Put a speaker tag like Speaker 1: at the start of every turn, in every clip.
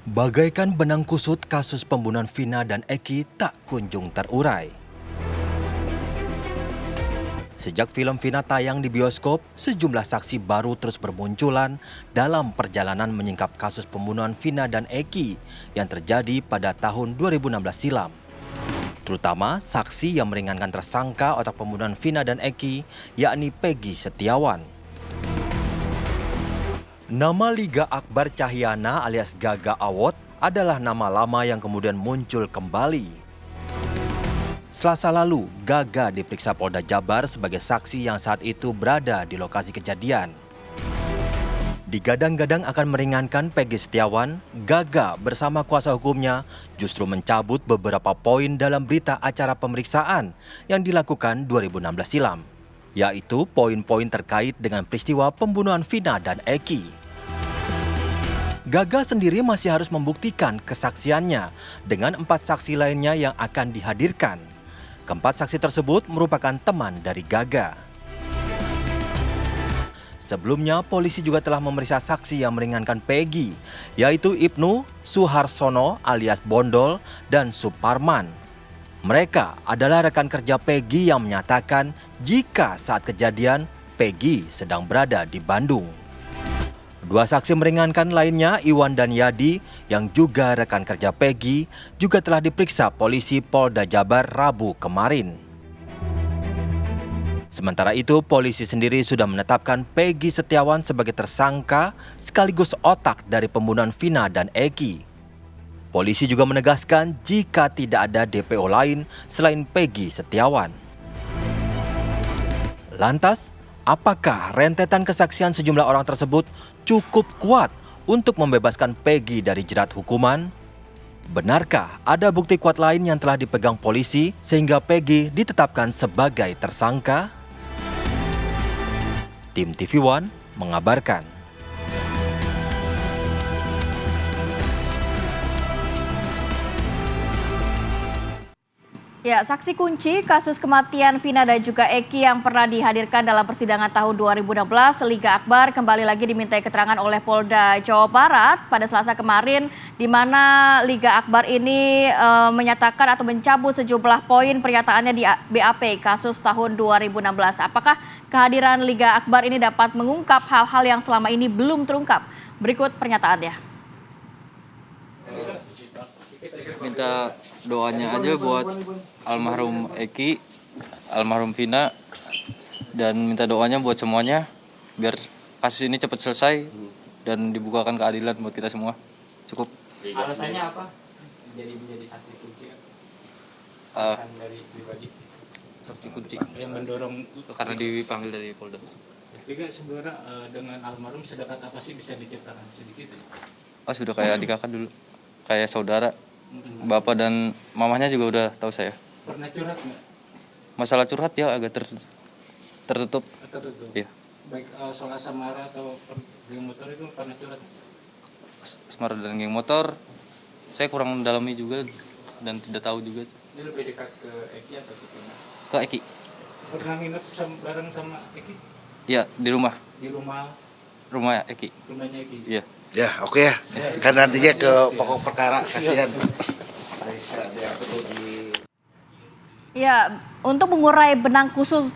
Speaker 1: Bagaikan benang kusut, kasus pembunuhan Vina dan Eki tak kunjung terurai. Sejak film Vina tayang di bioskop, sejumlah saksi baru terus bermunculan dalam perjalanan menyingkap kasus pembunuhan Vina dan Eki yang terjadi pada tahun 2016 silam. Terutama saksi yang meringankan tersangka otak pembunuhan Vina dan Eki, yakni Peggy Setiawan. Nama Liga Akbar Cahyana alias Gaga Awot adalah nama lama yang kemudian muncul kembali. Selasa lalu, Gaga diperiksa Polda Jabar sebagai saksi yang saat itu berada di lokasi kejadian. Digadang-gadang akan meringankan Peggy Setiawan, Gaga bersama kuasa hukumnya justru mencabut beberapa poin dalam berita acara pemeriksaan yang dilakukan 2016 silam, yaitu poin-poin terkait dengan peristiwa pembunuhan Vina dan Eki. Gaga sendiri masih harus membuktikan kesaksiannya dengan 4 saksi lainnya yang akan dihadirkan. Keempat saksi tersebut merupakan teman dari Gaga. Sebelumnya, polisi juga telah memeriksa saksi yang meringankan Peggy, yaitu Ibnu Suharsono alias Bondol dan Suparman. Mereka adalah rekan kerja Peggy yang menyatakan jika saat kejadian Peggy sedang berada di Bandung. Dua saksi meringankan lainnya, Iwan dan Yadi, yang juga rekan kerja Peggy, juga telah diperiksa polisi Polda Jabar Rabu kemarin. Sementara itu, polisi sendiri sudah menetapkan Peggy Setiawan sebagai tersangka sekaligus otak dari pembunuhan Vina dan Eki. Polisi juga menegaskan jika tidak ada DPO lain selain Peggy Setiawan. Lantas, apakah rentetan kesaksian sejumlah orang tersebut cukup kuat untuk membebaskan Peggy dari jerat hukuman? Benarkah ada bukti kuat lain yang telah dipegang polisi sehingga Peggy ditetapkan sebagai tersangka? Tim TV One mengabarkan.
Speaker 2: Ya, saksi kunci kasus kematian Vina dan juga Eki yang pernah dihadirkan dalam persidangan tahun 2016, Liga Akbar kembali lagi dimintai keterangan oleh Polda Jawa Barat pada Selasa kemarin, di mana Liga Akbar ini menyatakan atau mencabut sejumlah poin pernyataannya di BAP kasus tahun 2016. Apakah kehadiran Liga Akbar ini dapat mengungkap hal-hal yang selama ini belum terungkap? Berikut pernyataannya.
Speaker 3: Minta doanya aja buat almarhum Eki, almarhum Vina, dan minta doanya buat semuanya biar kasus ini cepat selesai dan dibukakan keadilan buat kita semua. Cukup.
Speaker 4: Alasannya apa? Menjadi saksi kunci. Alasan dari pribadi.
Speaker 3: Saksi kunci.
Speaker 4: Yang mendorong
Speaker 3: Karena dipanggil dari Polda.
Speaker 4: Juga sebenarnya dengan almarhum sedekat apa sih, bisa diceritakan sedikit ya?
Speaker 3: Oh, sudah kayak adik kakak dulu, kayak saudara. Bapak dan mamanya juga udah tahu saya.
Speaker 4: Pernah curhat nggak?
Speaker 3: Masalah curhat ya agak tertutup.
Speaker 4: Tertutup.
Speaker 3: Iya.
Speaker 4: Baik soal asmara atau geng motor itu pernah curhat?
Speaker 3: Asmara dan geng motor, saya kurang mendalami juga dan tidak tahu juga.
Speaker 4: Ini lebih dekat ke Eki atau ke Vina?
Speaker 3: Ke Eki.
Speaker 4: Pernah nginep bareng sama Eki?
Speaker 3: Iya, di rumah.
Speaker 4: Di rumah
Speaker 3: Eki.
Speaker 4: rumahnya Eki?
Speaker 3: Iya.
Speaker 5: Ya, oke ya. Kan nantinya ke pokok perkara, kasihan.
Speaker 2: Ya, untuk mengurai benang kusut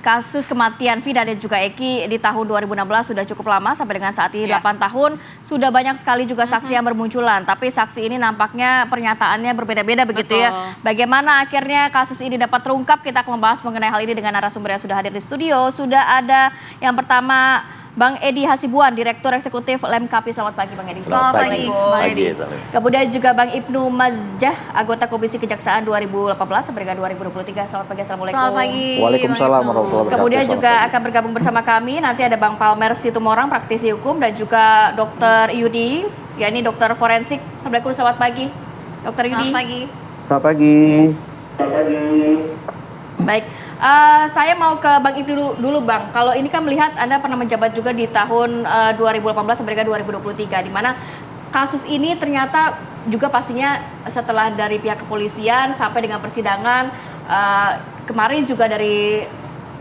Speaker 2: kasus kematian Vina dan juga Eki di tahun 2016 sudah cukup lama, sampai dengan saat ini 8 tahun. Sudah banyak sekali juga saksi yang bermunculan, tapi saksi ini nampaknya pernyataannya berbeda-beda begitu. Betul. Ya. Bagaimana akhirnya kasus ini dapat terungkap? Kita akan membahas mengenai hal ini dengan narasumber yang sudah hadir di studio. Sudah ada yang pertama Bang Edi Hasibuan, Direktur Eksekutif Lemkapi. Selamat pagi Bang Edi.
Speaker 6: Selamat pagi.
Speaker 2: Kemudian juga Bang Ibnu Mazjah, anggota Komisi Kejaksaan 2018 sampai dengan 2023. Selamat pagi, Assalamualaikum.
Speaker 6: Selamat pagi.
Speaker 7: Waalaikumsalam warahmatullahi wabarakatuh.
Speaker 2: Kemudian juga akan bergabung bersama kami nanti ada Bang Palmer Situmorang, praktisi hukum, dan juga Dr. Yudi, yakni dokter forensik. Assalamualaikum, selamat pagi Dr. Yudi.
Speaker 6: Selamat pagi.
Speaker 7: Selamat pagi.
Speaker 2: Baik. Saya mau ke Bang Ibnu dulu Bang. Kalau ini kan melihat Anda pernah menjabat juga di tahun 2018 sampai dengan 2023, di mana kasus ini ternyata juga pastinya setelah dari pihak kepolisian sampai dengan persidangan, kemarin juga dari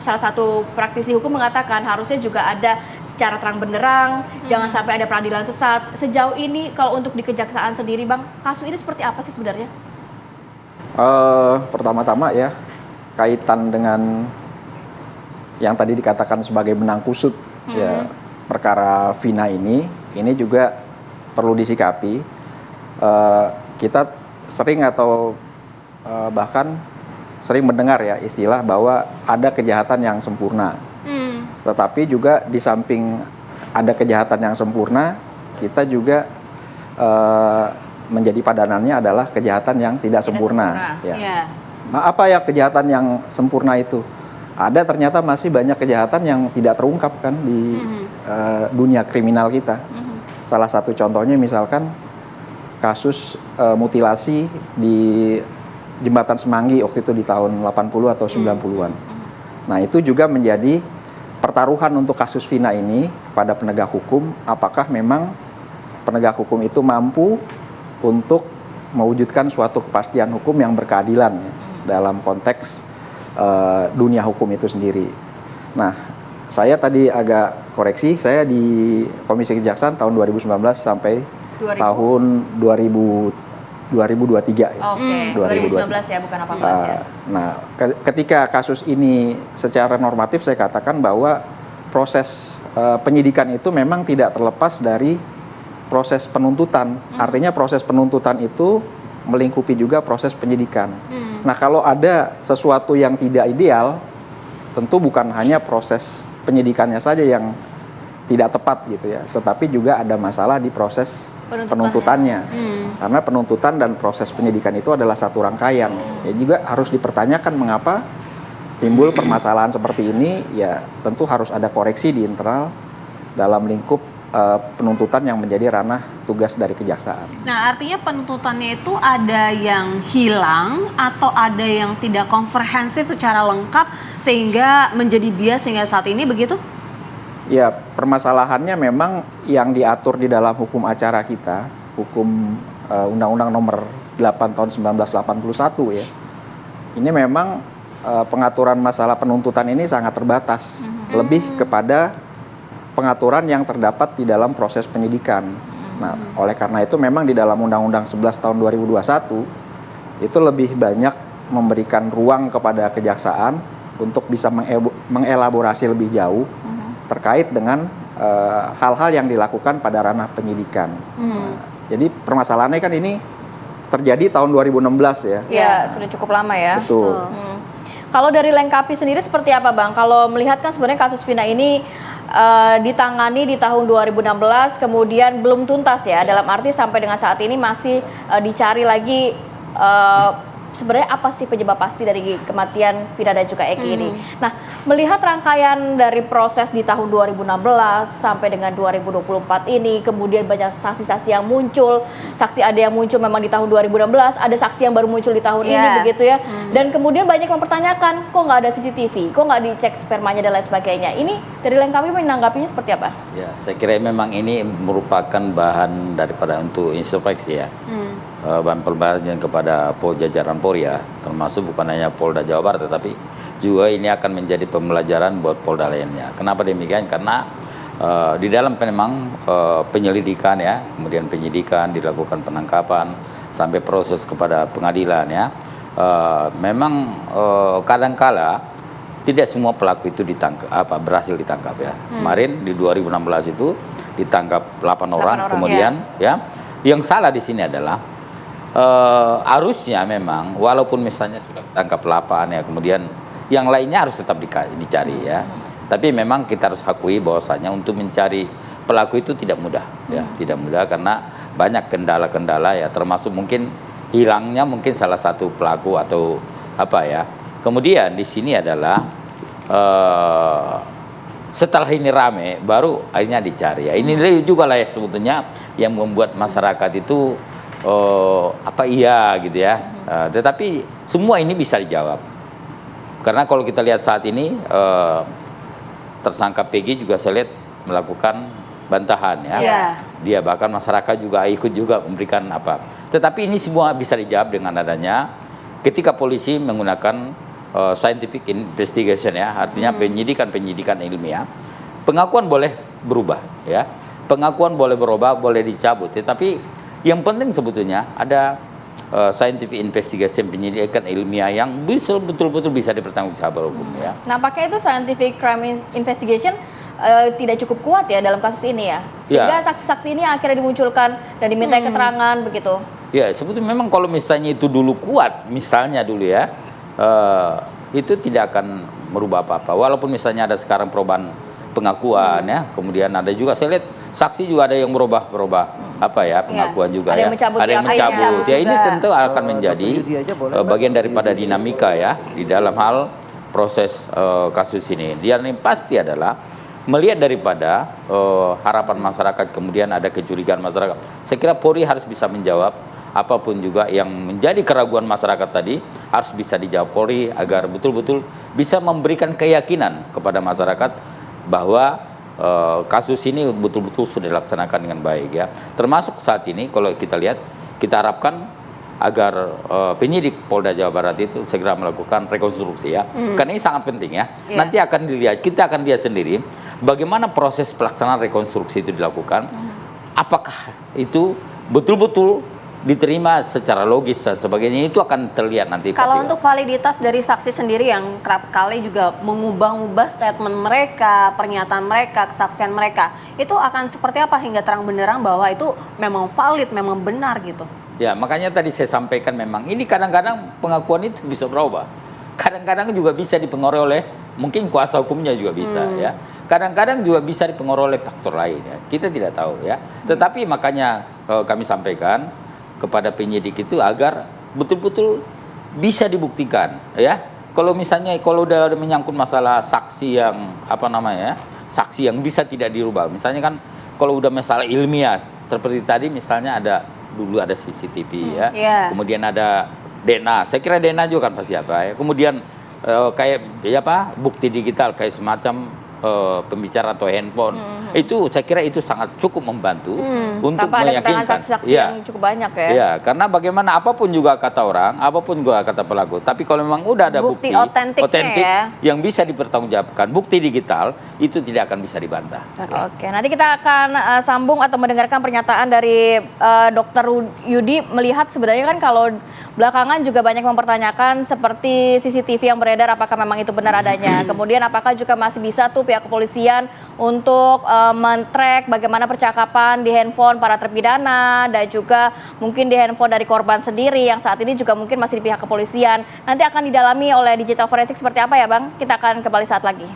Speaker 2: salah satu praktisi hukum mengatakan harusnya juga ada secara terang benderang, jangan sampai ada peradilan sesat. Sejauh ini kalau untuk di Kejaksaan sendiri Bang, kasus ini seperti apa sih sebenarnya?
Speaker 7: Pertama-tama ya, kaitan dengan yang tadi dikatakan sebagai benang kusut ya, perkara Vina ini juga perlu disikapi. Kita sering atau bahkan sering mendengar ya istilah bahwa ada kejahatan yang sempurna. Tetapi juga di samping ada kejahatan yang sempurna, kita juga menjadi padanannya adalah kejahatan yang tidak sempurna. Ya. Nah, apa ya kejahatan yang sempurna itu? Ada ternyata masih banyak kejahatan yang tidak terungkap kan di dunia kriminal kita. Salah satu contohnya misalkan kasus mutilasi di Jembatan Semanggi waktu itu di tahun 80 atau 90-an. Nah, itu juga menjadi pertaruhan untuk kasus Vina ini pada penegak hukum, apakah memang penegak hukum itu mampu untuk mewujudkan suatu kepastian hukum yang berkeadilan ya, dalam konteks dunia hukum itu sendiri. Nah, saya tadi agak koreksi, saya di Komisi Kejaksaan tahun 2019 sampai tahun 2023 ya.
Speaker 2: Oke, 2019 ya, bukan 18 ya.
Speaker 7: Nah, ketika kasus ini secara normatif saya katakan bahwa proses penyidikan itu memang tidak terlepas dari proses penuntutan. Artinya proses penuntutan itu melingkupi juga proses penyidikan. Nah, kalau ada sesuatu yang tidak ideal, tentu bukan hanya proses penyidikannya saja yang tidak tepat gitu ya, tetapi juga ada masalah di proses penuntutannya. Karena penuntutan dan proses penyidikan itu adalah satu rangkaian. Ya juga harus dipertanyakan mengapa timbul permasalahan seperti ini, ya tentu harus ada koreksi di internal dalam lingkup penuntutan yang menjadi ranah tugas dari kejaksaan.
Speaker 6: Nah, artinya penuntutannya itu ada yang hilang atau ada yang tidak komprehensif secara lengkap sehingga menjadi bias hingga saat ini begitu?
Speaker 7: Ya, permasalahannya memang yang diatur di dalam hukum acara kita, hukum Undang-Undang Nomor 8 tahun 1981 ya. Ini memang pengaturan masalah penuntutan ini sangat terbatas, lebih kepada pengaturan yang terdapat di dalam proses penyidikan. Nah, oleh karena itu memang di dalam Undang-Undang 11 tahun 2021 itu lebih banyak memberikan ruang kepada kejaksaan untuk bisa mengelaborasi lebih jauh terkait dengan hal-hal yang dilakukan pada ranah penyidikan. Nah, jadi permasalahannya kan ini terjadi tahun 2016 ya.
Speaker 2: Ya, sudah cukup lama ya.
Speaker 7: Betul.
Speaker 2: Kalau dari Lengkapi sendiri seperti apa Bang? Kalau melihat kan sebenarnya kasus Vina ini ditangani di tahun 2016, kemudian belum tuntas ya, dalam arti sampai dengan saat ini masih dicari lagi sebenarnya apa sih penyebab pasti dari kematian Vina dan juga Eki ini. Nah, melihat rangkaian dari proses di tahun 2016 sampai dengan 2024 ini, kemudian banyak saksi-saksi yang muncul, saksi ada yang muncul memang di tahun 2016, ada saksi yang baru muncul di tahun ini begitu ya. Dan kemudian banyak mempertanyakan, kok nggak ada CCTV, kok nggak dicek spermanya dan lain sebagainya. Ini dari Lengkapi menanggapinya seperti apa?
Speaker 8: Ya, saya kira memang ini merupakan bahan daripada untuk introspeksi ya. Bahan pembelajaran kepada jajaran Polri ya, termasuk bukan hanya Polda Jawa Barat, tetapi juga ini akan menjadi pembelajaran buat Polda lainnya. Kenapa demikian? Karena di dalam memang penyelidikan ya, kemudian penyidikan, dilakukan penangkapan, sampai proses kepada pengadilan ya, memang kadangkala tidak semua pelaku itu berhasil ditangkap ya. Kemarin di 2016 itu ditangkap 8 orang, kemudian ya, yang salah di sini adalah harusnya memang walaupun misalnya sudah tangkap 8 ya, kemudian yang lainnya harus tetap dicari ya. Tapi memang kita harus akui bahwasanya untuk mencari pelaku itu tidak mudah ya, tidak mudah karena banyak kendala-kendala ya, termasuk mungkin hilangnya mungkin salah satu pelaku atau apa ya. Kemudian di sini adalah setelah ini rame baru akhirnya dicari ya. Ini juga lah ya sebetulnya yang membuat masyarakat itu gitu ya. Tetapi semua ini bisa dijawab. Karena kalau kita lihat saat ini tersangka Peggy juga saya lihat melakukan bantahan ya. Dia bahkan masyarakat juga ikut juga memberikan apa. Tetapi ini semua bisa dijawab dengan adanya ketika polisi menggunakan scientific investigation ya, artinya penyidikan ilmiah. Pengakuan boleh berubah ya. Pengakuan boleh berubah, boleh dicabut, tetapi yang penting sebetulnya ada scientific investigation, penyelidikan ilmiah yang bisa betul-betul bisa dipertanggungjawabkan hukum ya.
Speaker 2: Nah, pakai itu scientific crime investigation tidak cukup kuat ya dalam kasus ini ya, sehingga saksi-saksi ini akhirnya dimunculkan dan diminta keterangan begitu.
Speaker 8: Ya, sebetulnya memang kalau misalnya itu dulu kuat, misalnya dulu ya, itu tidak akan merubah apa-apa. Walaupun misalnya ada sekarang perubahan pengakuan ya, kemudian ada juga saya lihat saksi juga ada yang berubah apa ya pengakuan juga
Speaker 2: ada
Speaker 8: ya,
Speaker 2: yang mencabut
Speaker 8: ada yang mencabut. Ya ini tentu akan menjadi bagian daripada
Speaker 7: gitu.
Speaker 8: dinamika ya di dalam hal proses kasus ini. Dia ini pasti adalah melihat daripada harapan masyarakat, kemudian ada kecurigaan masyarakat. Saya kira Polri harus bisa menjawab apapun juga yang menjadi keraguan masyarakat tadi, harus bisa dijawab Polri agar betul-betul bisa memberikan keyakinan kepada masyarakat bahwa kasus ini betul-betul sudah dilaksanakan dengan baik ya. Termasuk saat ini kalau kita lihat, kita harapkan agar penyidik Polda Jawa Barat itu segera melakukan rekonstruksi ya. Karena ini sangat penting ya. Nanti akan dilihat, kita akan lihat sendiri bagaimana proses pelaksanaan rekonstruksi itu dilakukan. Apakah itu betul-betul diterima secara logis dan sebagainya, itu akan terlihat nanti.
Speaker 6: Kalau untuk validitas dari saksi sendiri yang kerap kali juga mengubah-ubah statement mereka, pernyataan mereka, kesaksian mereka, itu akan seperti apa hingga terang benderang bahwa itu memang valid, memang benar gitu?
Speaker 8: Ya, makanya tadi saya sampaikan memang ini kadang-kadang pengakuan itu bisa berubah. Kadang-kadang juga bisa dipengaruhi oleh mungkin kuasa hukumnya juga bisa ya. Kadang-kadang juga bisa dipengaruhi oleh faktor lain ya. Kita tidak tahu ya. Tetapi makanya kami sampaikan kepada penyidik itu agar betul-betul bisa dibuktikan ya. Kalau misalnya kalau udah menyangkut masalah saksi yang saksi yang bisa tidak dirubah. Misalnya kan kalau udah masalah ilmiah seperti tadi misalnya dulu ada CCTV ya. Kemudian ada DNA. Saya kira DNA juga kan pasti apa ya. Kemudian kayak bukti digital kayak semacam pembicaraan atau handphone. Itu saya kira itu sangat cukup membantu untuk
Speaker 2: tanpa ada keterangan
Speaker 8: meyakinkan
Speaker 2: saksi-saksi yang cukup banyak ya.
Speaker 8: Ya, karena bagaimana apapun juga kata orang, apapun juga kata pelaku, tapi kalau memang udah ada bukti otentik yang bisa dipertanggungjawabkan, bukti digital itu tidak akan bisa dibantah.
Speaker 2: Oke, nanti kita akan sambung atau mendengarkan pernyataan dari Dr. Yudi melihat sebenarnya kan kalau belakangan juga banyak mempertanyakan seperti CCTV yang beredar apakah memang itu benar adanya. Kemudian apakah juga masih bisa tuh pihak kepolisian untuk men-track bagaimana percakapan di handphone para terpidana dan juga mungkin di handphone dari korban sendiri yang saat ini juga mungkin masih di pihak kepolisian. Nanti akan didalami oleh digital forensik seperti apa ya Bang? Kita akan kembali saat lagi.